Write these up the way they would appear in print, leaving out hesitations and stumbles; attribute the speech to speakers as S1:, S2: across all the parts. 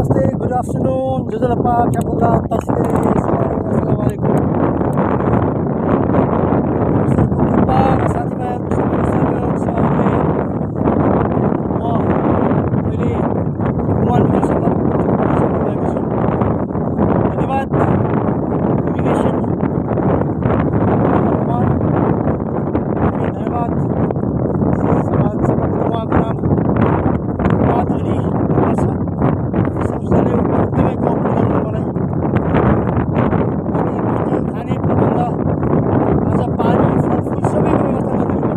S1: Namaste, good afternoon. Jazalapa, Chapula, Tasle, Assalamu alaikum. साथीभाइहरु सबैलाई म अहिले ओमान भिसासँग भएको छु। धन्यवाद इमिग्रेसन ओमान, धन्यवाद समाजसेवाको उहाँको नाम बात अलि पर्छ। सबैजनाले एकदमै कोअपरेट गर्नु मलाई। अनि खाने प्रबन्ध आज पानी फलफुल सबैको व्यवस्था गरिदिनु पर्यो।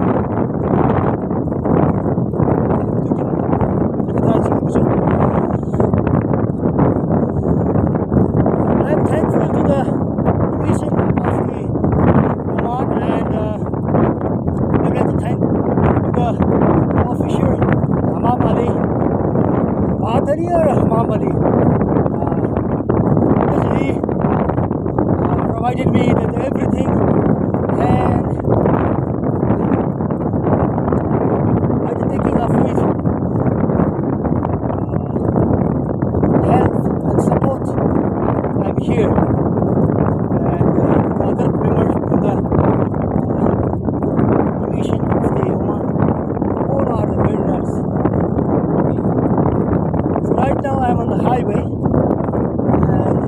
S1: I am thankful to the mission of the Oman, and I would like to thank the officer Hamam Ali, Badari or Hamam Ali, because he provided me with everything, and by the taking of his help and support, I'm here. And the other members from the mission of the Oman, all are very nice. So right now I'm on the highway, and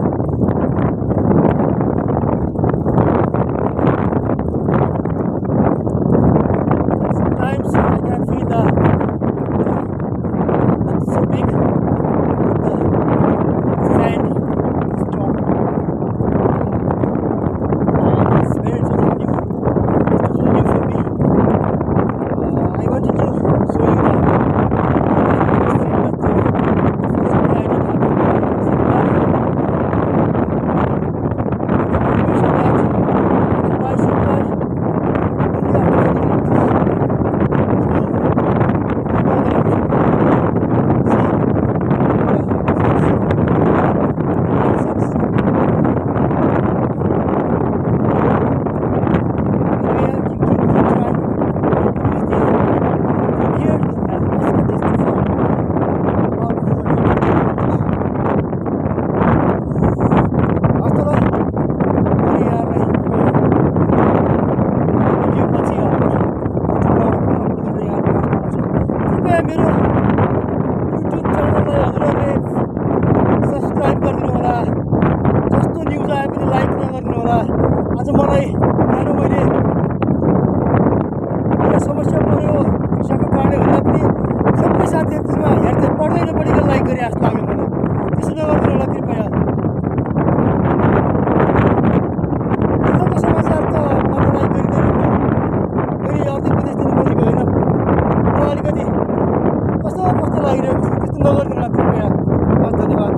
S1: sometimes I can feel the not so big, but the sand is strong. It's very challenging. It's challenging for me. I wanted to show you the history, but unfortunately I didn't have some money. Information that I can buy some blood only after getting it. So I know that I should मेरो YouTube च्यानललाई हजुरहरूले subscribe गरिदिनु होला। जस्तो news आए पनि like नगरिदिनु होला। आज मलाई यहाँ मैले एउटा समस्या पर्यो भिसाको कारणले भन्दा पनि सबै साथीहरू त्यसमा हेर्दै पढ्दै नपढिकन लाइक गरे जस्तो लाग्यो मलाई। त्यसो नगरिदिनु होला कृपया। दुःखको समाचार त मलाई लाइक गरिदिनु नि। मैले अर्को विदेश दिनु खोजेको होइन। मलाई अलिकति कस्तो लागिरहेको छ, त्यस्तो नगरिदिनु होला कृपया। हस्, धन्यवाद।